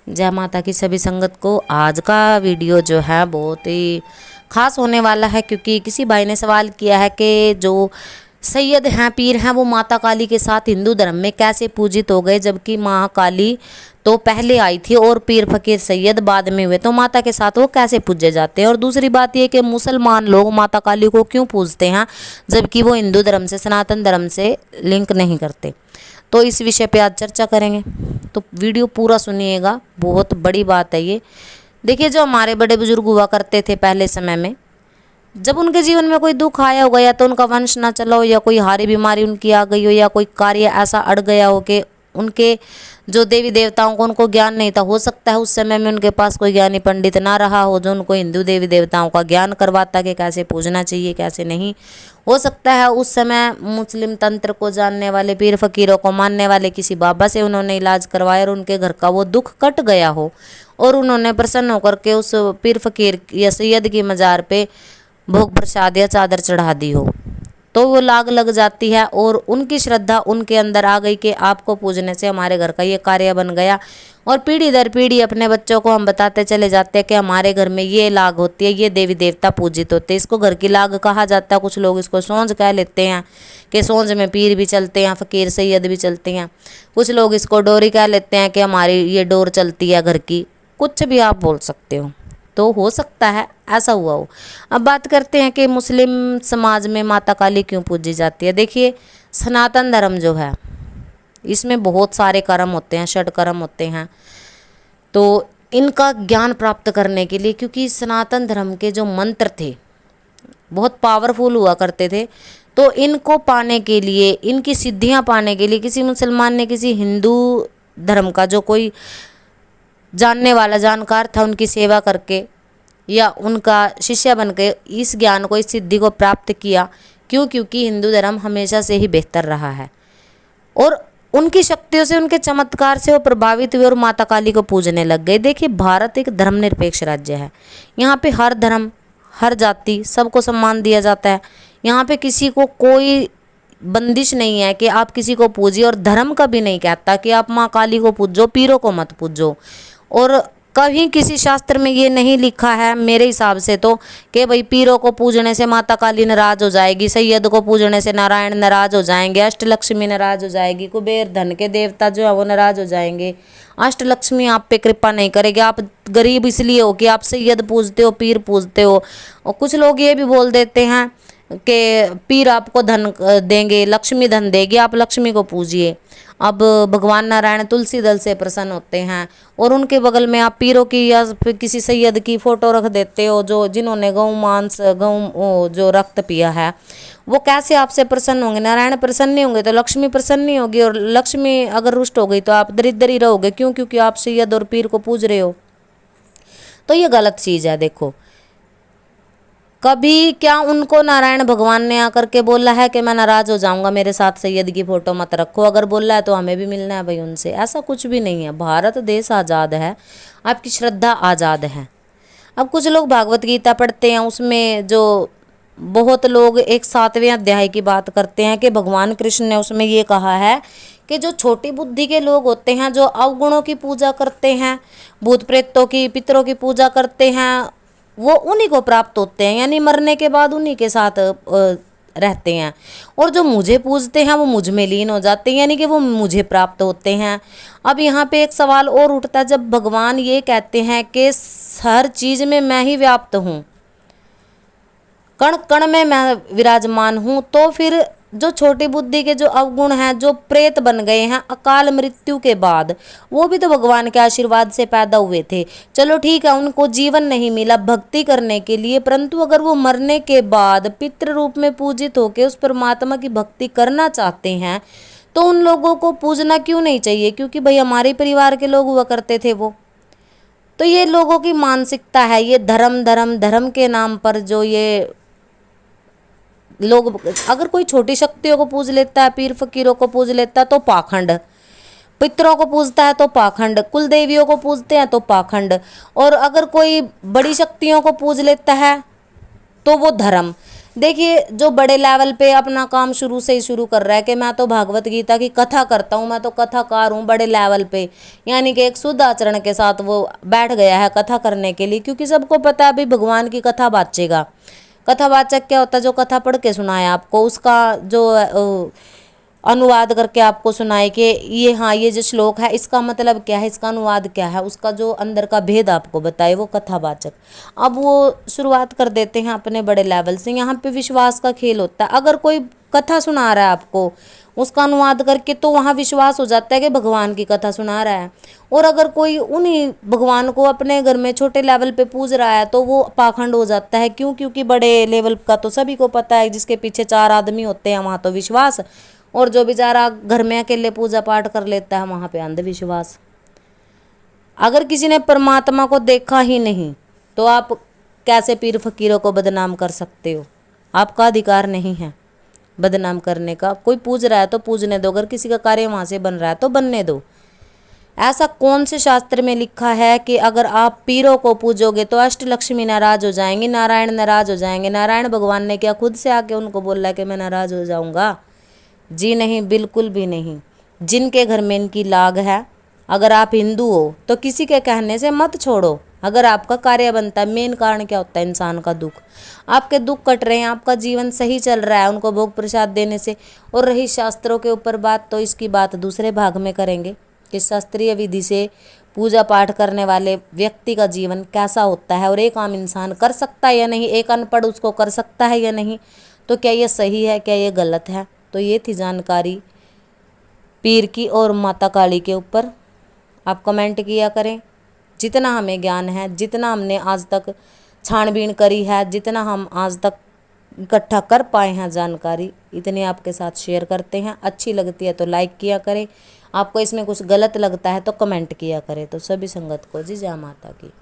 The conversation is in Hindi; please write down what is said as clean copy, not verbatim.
जय माता की सभी संगत को। आज का वीडियो जो है बहुत ही खास होने वाला है, क्योंकि किसी भाई ने सवाल किया है कि जो सैयद हैं, पीर हैं, वो माता काली के साथ हिंदू धर्म में कैसे पूजित हो गए, जबकि माँ काली तो पहले आई थी और पीर फकीर सैयद बाद में हुए, तो माता के साथ वो कैसे पूजे जाते हैं। और दूसरी बात ये कि मुसलमान लोग माता काली को क्यों पूजते हैं, जबकि वो हिंदू धर्म से, सनातन धर्म से लिंक नहीं करते। तो इस विषय पे आज चर्चा करेंगे, तो वीडियो पूरा सुनिएगा, बहुत बड़ी बात है ये। देखिए, जो हमारे बड़े बुजुर्ग हुआ करते थे पहले समय में, जब उनके जीवन में कोई दुख आया होगा, या तो उनका वंश ना चला हो, या कोई हारी बीमारी उनकी आ गई हो, या कोई कार्य ऐसा अड़ गया हो कि उनके जो देवी देवताओं को उनको ज्ञान नहीं था। हो सकता है उस समय में उनके पास कोई ज्ञानी पंडित ना रहा हो जो उनको हिंदू देवी देवताओं का ज्ञान करवाता कि कैसे पूजना चाहिए, कैसे नहीं। हो सकता है उस समय मुस्लिम तंत्र को जानने वाले, पीर फकीरों को मानने वाले किसी बाबा से उन्होंने इलाज करवाया और उनके घर का वो दुख कट गया हो, और उन्होंने प्रसन्न होकर के उस पीर फकीर या सैयद की मज़ार पे भोग प्रसाद या चादर चढ़ा दी हो, तो वो लाग लग जाती है। और उनकी श्रद्धा उनके अंदर आ गई कि आपको पूजने से हमारे घर का ये कार्य बन गया। और पीढ़ी दर पीढ़ी अपने बच्चों को हम बताते चले जाते हैं कि हमारे घर में ये लाग होती है, ये देवी देवता पूजित होते हैं। इसको घर की लाग कहा जाता है। कुछ लोग इसको सोंझ कह लेते हैं कि सोंझ में पीर भी चलते हैं, फकीर सैयद भी चलते हैं। कुछ लोग इसको डोरी कह लेते हैं कि हमारी ये डोर चलती है घर की। कुछ भी आप बोल सकते हो, तो हो सकता है ऐसा हुआ हो। अब बात करते हैं कि मुस्लिम समाज में माता काली क्यों पूजी जाती है। देखिए, सनातन धर्म जो है, इसमें बहुत सारे कर्म होते हैं, षड कर्म होते हैं। तो इनका ज्ञान प्राप्त करने के लिए, क्योंकि सनातन धर्म के जो मंत्र थे बहुत पावरफुल हुआ करते थे, तो इनको पाने के लिए, इनकी सिद्धियां पाने के लिए किसी मुसलमान ने किसी हिंदू धर्म का जो कोई जानने वाला जानकार था, उनकी सेवा करके या उनका शिष्य बनकर इस ज्ञान को, इस सिद्धि को प्राप्त किया। क्यों? क्योंकि हिंदू धर्म हमेशा से ही बेहतर रहा है, और उनकी शक्तियों से, उनके चमत्कार से वो प्रभावित हुए और माता काली को पूजने लग गए। देखिए, भारत एक धर्मनिरपेक्ष राज्य है। यहाँ पे हर धर्म, हर जाति, सबको सम्मान दिया जाता है। यहाँ पे किसी को कोई बंदिश नहीं है कि आप किसी को पूजिए, और धर्म कभी नहीं कहता कि आप माँ काली को पूजो, पीरों को मत पूजो। और कभी किसी शास्त्र में ये नहीं लिखा है मेरे हिसाब से तो कि भाई पीरों को पूजने से माता काली नाराज हो जाएगी, सैयद को पूजने से नारायण नाराज हो जाएंगे, अष्टलक्ष्मी नाराज हो जाएगी, कुबेर धन के देवता जो है वो नाराज हो जाएंगे, अष्टलक्ष्मी आप पे कृपा नहीं करेगी, आप गरीब इसलिए हो कि आप सैयद पूजते हो, पीर पूजते हो। और कुछ लोग ये भी बोल देते हैं कि पीर आपको धन देंगे, लक्ष्मी धन देगी, आप लक्ष्मी को पूजिए। अब भगवान नारायण तुलसी दल से प्रसन्न होते हैं, और उनके बगल में आप पीरों की या फिर किसी सैयद की फ़ोटो रख देते हो जो जिन्होंने गौ मांस, गौ जो रक्त पिया है। वो कैसे आपसे प्रसन्न होंगे? नारायण प्रसन्न नहीं होंगे तो लक्ष्मी प्रसन्न नहीं होगी, और लक्ष्मी अगर रुष्ट हो गई तो आप दरिद्र ही रहोगे। क्यों? क्योंकि आप सैयद और पीर को पूज रहे हो। तो ये गलत चीज़ है। देखो, कभी क्या उनको नारायण भगवान ने आकर के बोला है कि मैं नाराज हो जाऊंगा, मेरे साथ सैयद की फोटो मत रखो? अगर बोला है तो हमें भी मिलना है भाई उनसे। ऐसा कुछ भी नहीं है। भारत देश आज़ाद है, आपकी श्रद्धा आज़ाद है। अब कुछ लोग भागवत गीता पढ़ते हैं, उसमें जो बहुत लोग एक 7वें अध्याय की बात करते हैं कि भगवान कृष्ण ने उसमें ये कहा है कि जो छोटी बुद्धि के लोग होते हैं, जो अवगुणों की पूजा करते हैं, भूत प्रेतों की, पितरों की पूजा करते हैं, वो उन्हीं को प्राप्त होते हैं, यानी मरने के बाद उन्हीं के साथ रहते हैं। और जो मुझे पूजते हैं वो मुझ में लीन हो जाते हैं, यानी कि वो मुझे प्राप्त होते हैं। अब यहाँ पे एक सवाल और उठता है, जब भगवान ये कहते हैं कि हर चीज़ में मैं ही व्याप्त हूँ, कण कण में मैं विराजमान हूँ, तो फिर जो छोटी बुद्धि के जो अवगुण हैं, जो प्रेत बन गए हैं अकाल मृत्यु के बाद, वो भी तो भगवान के आशीर्वाद से पैदा हुए थे। चलो ठीक है, उनको जीवन नहीं मिला भक्ति करने के लिए, परंतु अगर वो मरने के बाद पितृ रूप में पूजित होकर उस परमात्मा की भक्ति करना चाहते हैं, तो उन लोगों को पूजना क्यों नहीं चाहिए? क्योंकि भाई हमारे परिवार के लोग हुआ करते थे वो। तो ये लोगों की मानसिकता है, ये धर्म धर्म धर्म के नाम पर जो ये लोग, अगर कोई छोटी शक्तियों को पूज लेता है, पीर फकीरों को पूज लेता है तो पाखंड, पितरों को पूजता है तो पाखंड, कुल देवियों को पूजते हैं तो पाखंड, और अगर कोई बड़ी शक्तियों को पूज लेता है तो वो धर्म। देखिए जो बड़े लेवल पे अपना काम शुरू से ही शुरू कर रहा है कि मैं तो भागवत गीता की कथा करता हूँ, मैं तो कथाकार हूँ बड़े लेवल पे, यानी कि एक शुद्ध आचरण के साथ वो बैठ गया है कथा करने के लिए, क्योंकि सबको पता है अभी भगवान की कथा बाचेगा। कथावाचक क्या होता है? जो कथा पढ़ के सुनाए आपको, उसका जो अनुवाद करके आपको सुनाए कि ये हाँ ये जो श्लोक है इसका मतलब क्या है, इसका अनुवाद क्या है, उसका जो अंदर का भेद आपको बताए, वो कथावाचक। अब वो शुरुआत कर देते हैं अपने बड़े लेवल से। यहाँ पे विश्वास का खेल होता है। अगर कोई कथा सुना रहा है आपको उसका अनुवाद करके, तो वहाँ विश्वास हो जाता है कि भगवान की कथा सुना रहा है। और अगर कोई उन्हीं भगवान को अपने घर में छोटे लेवल पे पूज रहा है तो वो पाखंड हो जाता है। क्यों? क्योंकि बड़े लेवल का तो सभी को पता है, जिसके पीछे 4 आदमी होते हैं वहाँ तो विश्वास, और जो बेचारा घर में अकेले पूजा पाठ कर लेता है वहाँ पे अंधविश्वास। अगर किसी ने परमात्मा को देखा ही नहीं तो आप कैसे पीर फकीरों को बदनाम कर सकते हो? आपका अधिकार नहीं है बदनाम करने का। कोई पूज रहा है तो पूजने दो, अगर किसी का कार्य वहाँ से बन रहा है तो बनने दो। ऐसा कौन से शास्त्र में लिखा है कि अगर आप पीरों को पूजोगे तो अष्टलक्ष्मी नाराज हो जाएंगी, नारायण नाराज हो जाएंगे? नारायण भगवान ने क्या खुद से आके उनको बोला कि मैं नाराज हो जाऊंगा? जी नहीं, बिल्कुल भी नहीं। जिनके घर में इनकी लाग है, अगर आप हिंदू हो तो किसी के कहने से मत छोड़ो। अगर आपका कार्य बनता है, मेन कारण क्या होता है? इंसान का दुख। आपके दुख कट रहे हैं, आपका जीवन सही चल रहा है उनको भोग प्रसाद देने से। और रही शास्त्रों के ऊपर बात, तो इसकी बात दूसरे भाग में करेंगे कि शास्त्रीय विधि से पूजा पाठ करने वाले व्यक्ति का जीवन कैसा होता है, और एक आम इंसान कर सकता है या नहीं, एक अनपढ़ उसको कर सकता है या नहीं, तो क्या ये सही है, क्या ये गलत है। तो ये थी जानकारी पीर की और माता काली के ऊपर। आप कमेंट किया करें। जितना हमें ज्ञान है, जितना हमने आज तक छानबीन करी है, जितना हम आज तक इकट्ठा कर पाए हैं जानकारी, इतनी आपके साथ शेयर करते हैं। अच्छी लगती है तो लाइक किया करें, आपको इसमें कुछ गलत लगता है तो कमेंट किया करें। तो सभी संगत को जी जय माता की।